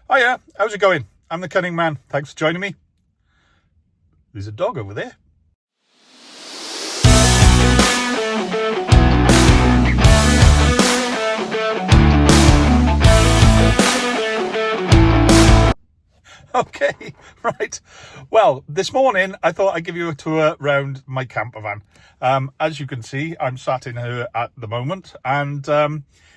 Hiya, how's it going? I'm the Cunning man. Thanks for joining me. There's a dog over there. Okay, right. Well, this morning I thought I'd give you a tour around my camper van. As you can see, I'm sat in here at the moment, and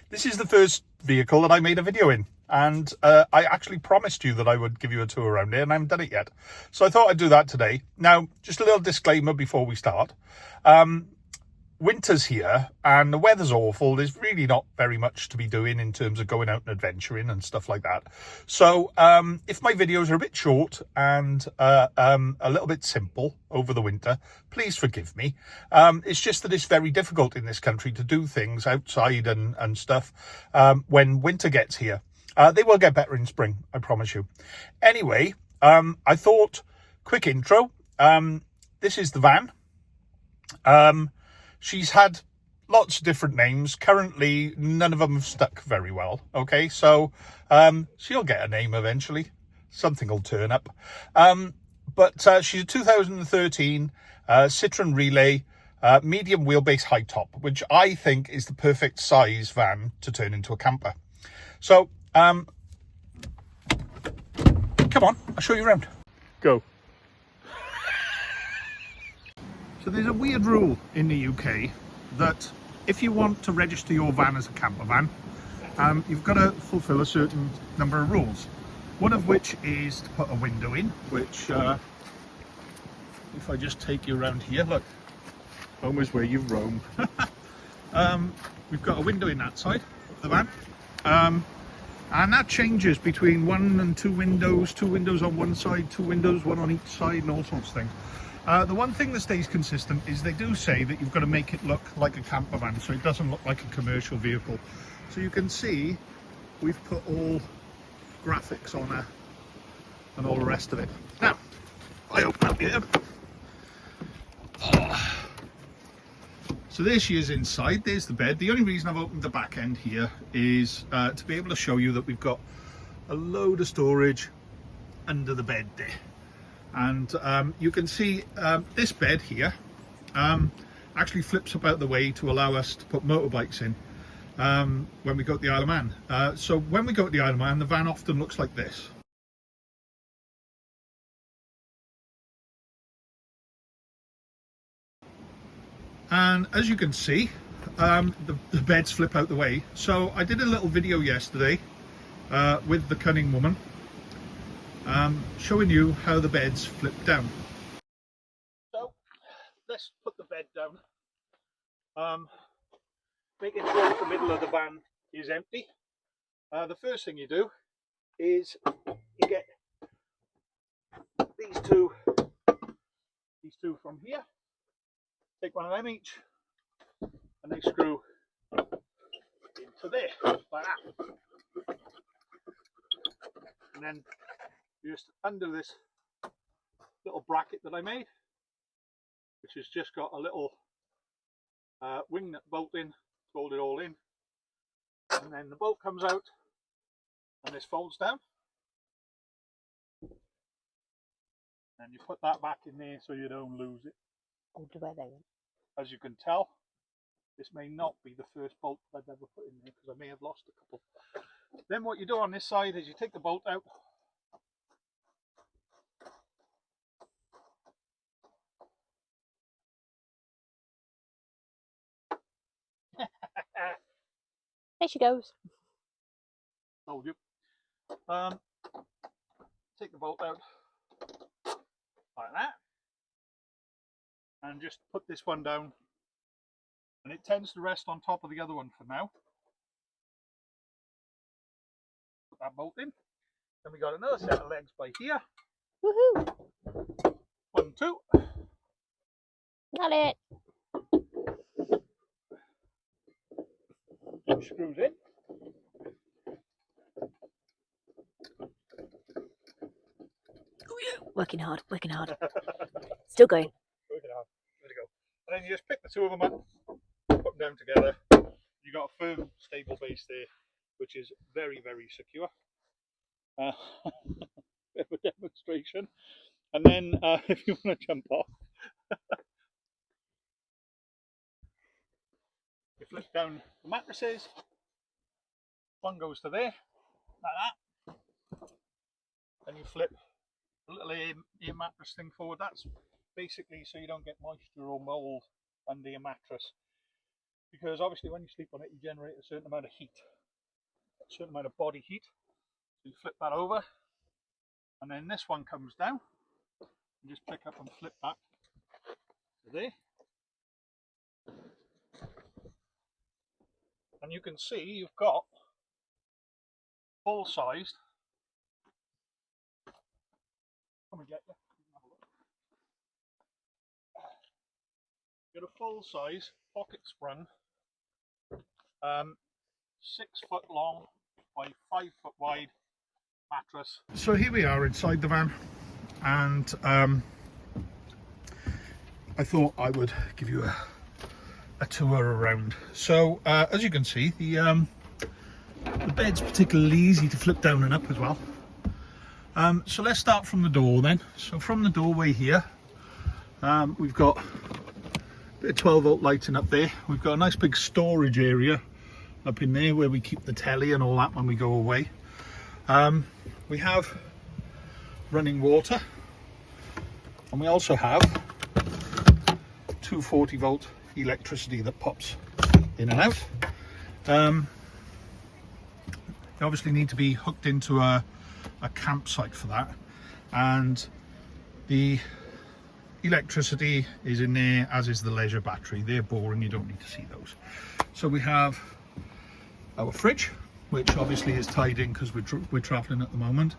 this is the first vehicle that I made a video in. And I actually promised you that I would give you a tour around here, and I haven't done it yet. So I thought I'd do that today. Now, just a little disclaimer before we start. Winter's here and the weather's awful. There's really not very much to be doing in terms of going out and adventuring and stuff like that. So if my videos are a bit short and a little bit simple over the winter, please forgive me. It's just that it's very difficult in this country to do things outside and stuff when winter gets here. They will get better in spring, I promise you. Anyway, I thought, quick intro. This is the van. She's had lots of different names. Currently, none of them have stuck very well. Okay, so she'll get a name eventually. Something will turn up. But she's a 2013 Citroen Relay medium wheelbase high top, which I think is the perfect size van to turn into a camper. So, come on, I'll show you around. Go. So there's a weird rule in the UK that if you want to register your van as a camper van, you've got to fulfill a certain number of rules. One of which is to put a window in, which if I just take you around here, look, home is where you roam. We've got a window in that side of the van. And that changes between 1 and 2 windows, 2 windows on one side, 2 windows, 1 on each side, and all sorts of things. The one thing that stays consistent is they do say that you've got to make it look like a camper van, so it doesn't look like a commercial vehicle. So you can see we've put all graphics on there and all the rest of it. Now, I open up here. So there she is inside. There's the bed. The only reason I've opened the back end here is to be able to show you that we've got a load of storage under the bed there. And you can see this bed here actually flips up out the way to allow us to put motorbikes in when we go to the Isle of Man. So when we go to the Isle of Man, the van often looks like this. And as you can see, the beds flip out the way. So I did a little video yesterday with the Cunning woman, showing you how the beds flip down. So let's put the bed down, making sure that the middle of the van is empty. The first thing you do is you get these two from here, take one of them each, and they screw into there like that, and then just undo this little bracket that I made, which has just got a little wing nut bolt in to hold it all in, and then the bolt comes out and this folds down, and you put that back in there so you don't lose it. As you can tell, this may not be the first bolt I've ever put in there because I may have lost a couple. Then what you do on this side is you take the bolt out, There she goes. told you. Take the bolt out like that, and just put this one down, and it tends to rest on top of the other one for now. Put that bolt in. Then we got another set of legs by here. Woohoo! 1, 2. Got it. Screws in. Working hard, working hard. Still going. Working hard. There we go. And then you just pick the two of them up, put them down together. You got a firm, stable base there, which is very, very secure. bit of a demonstration, and then if you want to jump off, you flip down the mattresses. One goes to there, like that. Then you flip the little air mattress thing forward. That's basically so you don't get moisture or mold under your mattress, because obviously when you sleep on it you generate a certain amount of heat, a certain amount of body heat. So you flip that over, and then this one comes down. You just pick up and flip that to there, and you can see you've got full-sized. Come and get you. Have a look. Got a full-size pocket sprung, 6 foot long by 5 foot wide mattress. So here we are inside the van, and I thought I would give you a tour around. So as you can see, the bed's particularly easy to flip down and up as well. So let's start from the door then. So from the doorway here, we've got a bit of 12-volt lighting up there. We've got a nice big storage area up in there where we keep the telly and all that when we go away. We have running water, and we also have 240-volt electricity that pops in and out. You obviously need to be hooked into a campsite for that, and the electricity is in there, as is the leisure battery. They're boring, you don't need to see those. So we have our fridge, which obviously is tied in because we're traveling at the moment.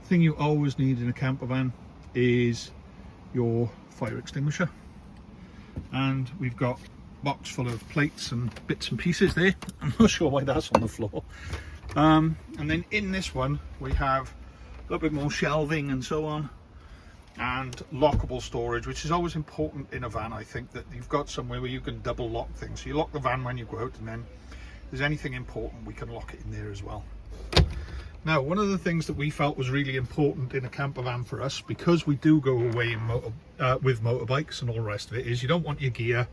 The thing you always need in a camper van is your fire extinguisher, and we've got a box full of plates and bits and pieces there. I'm not sure why that's on the floor. And then in this one we have a little bit more shelving and so on, and lockable storage, which is always important in a van. I think that you've got somewhere where you can double lock things, so you lock the van when you go out, and then if there's anything important we can lock it in there as well. Now, one of the things that we felt was really important in a camper van for us, because we do go away in with motorbikes and all the rest of it, is you don't want your gear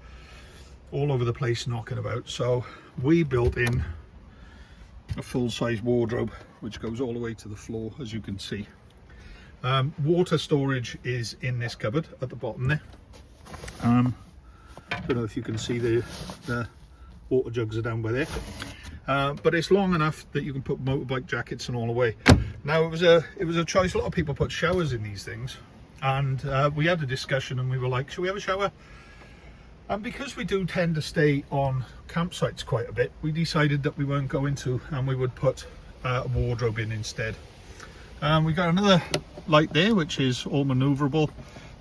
all over the place knocking about. So we built in a full-size wardrobe which goes all the way to the floor, as you can see. Water storage is in this cupboard at the bottom there. Don't know if you can see the water jugs are down by there, but it's long enough that you can put motorbike jackets and all away. Now it was a choice. A lot of people put showers in these things, and we had a discussion and we were like, should we have a shower? And because we do tend to stay on campsites quite a bit, we decided that we weren't going to, and we would put a wardrobe in instead. We got another light there which is all maneuverable,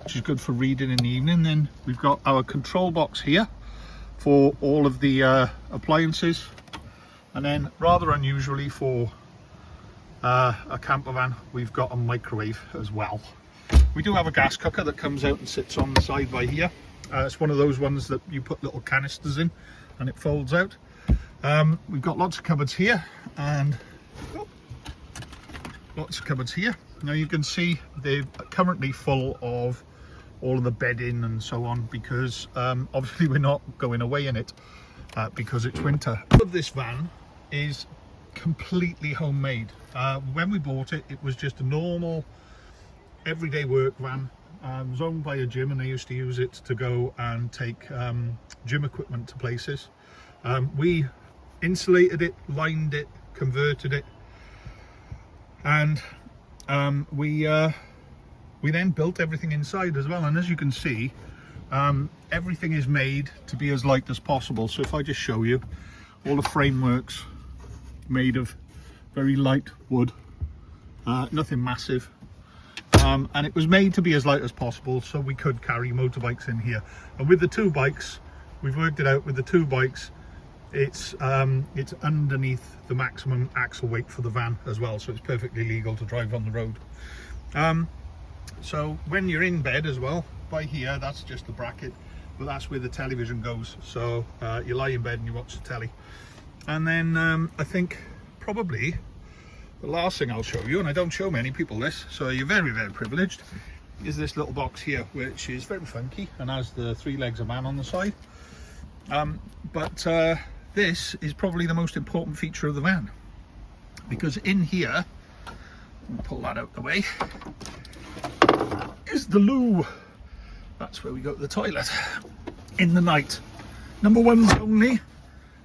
which is good for reading in the evening. Then we've got our control box here for all of the appliances, and then rather unusually for a camper van, we've got a microwave as well. We do have a gas cooker that comes out and sits on the side by here. It's one of those ones that you put little canisters in and it folds out. We've got lots of cupboards here, and lots of cupboards here. Now you can see they're currently full of all of the bedding and so on, because obviously we're not going away in it because it's winter. All of this van is completely homemade. When we bought it, it was just a normal everyday work van. It was owned by a gym, and they used to use it to go and take gym equipment to places. We insulated it, lined it, converted it, and we then built everything inside as well. And as you can see, everything is made to be as light as possible. So if I just show you, all the frameworks made of very light wood, nothing massive. And it was made to be as light as possible so we could carry motorbikes in here. And with the two bikes, we've worked it out, with the two bikes, it's underneath the maximum axle weight for the van as well, so it's perfectly legal to drive on the road. So when you're in bed as well, by here, that's just the bracket, but that's where the television goes. So you lie in bed and you watch the telly. And then I think probably The last thing I'll show you, and I don't show many people this, so you're very, very privileged, is this little box here, which is very funky and has the 3 legs of man on the side. But this is probably the most important feature of the van, because in here, pull that out the way, is the loo. That's where we go to the toilet in the night. Number ones only,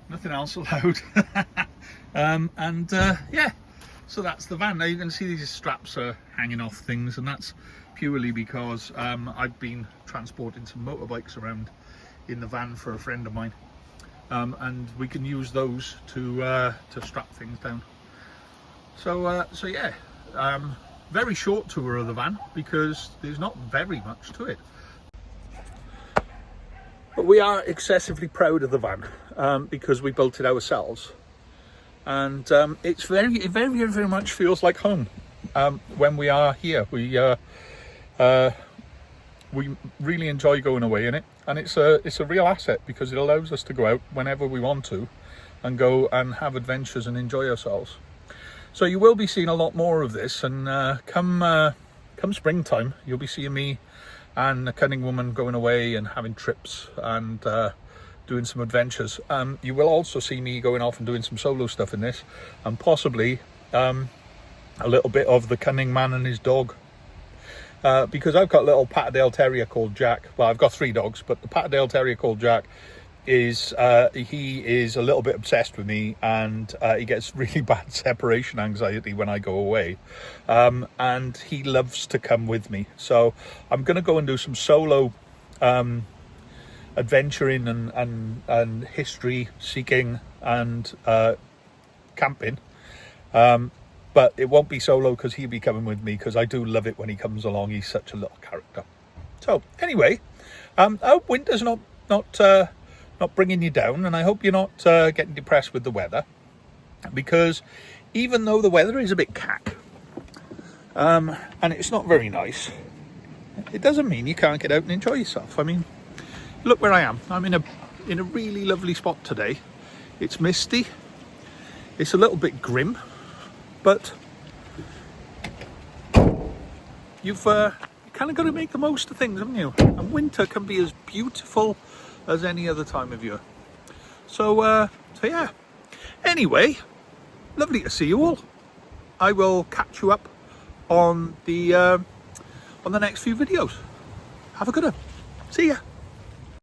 nothing else allowed. Yeah, so that's the van. Now you can see these straps are hanging off things, and that's purely because I've been transporting some motorbikes around in the van for a friend of mine, and we can use those to strap things down. So yeah, very short tour of the van because there's not very much to it. But we are excessively proud of the van because we built it ourselves, and it very much feels like home when we are here. We really enjoy going away in it, and it's a real asset because it allows us to go out whenever we want to and go and have adventures and enjoy ourselves. So you will be seeing a lot more of this, and come springtime you'll be seeing me and a Cunning woman going away and having trips and doing some adventures. You will also see me going off and doing some solo stuff in this, and possibly a little bit of the Cunning man and his dog, because I've got a little Patterdale Terrier called Jack. Well, I've got 3 dogs, but the Patterdale Terrier called Jack is he is a little bit obsessed with me, and he gets really bad separation anxiety when I go away, and he loves to come with me. So I'm going to go and do some solo adventuring and history seeking and camping, but it won't be solo because he'll be coming with me, because I do love it when he comes along. He's such a little character. So anyway, I hope winter's not bringing you down, and I hope you're not getting depressed with the weather, because even though the weather is a bit cack and it's not very nice, it doesn't mean you can't get out and enjoy yourself. I mean, look where I am. I'm in a really lovely spot today. It's misty, it's a little bit grim, but you've kind of got to make the most of things, haven't you? And winter can be as beautiful as any other time of year. So yeah. Anyway, lovely to see you all. I will catch you up on the next few videos. Have a good one. See ya.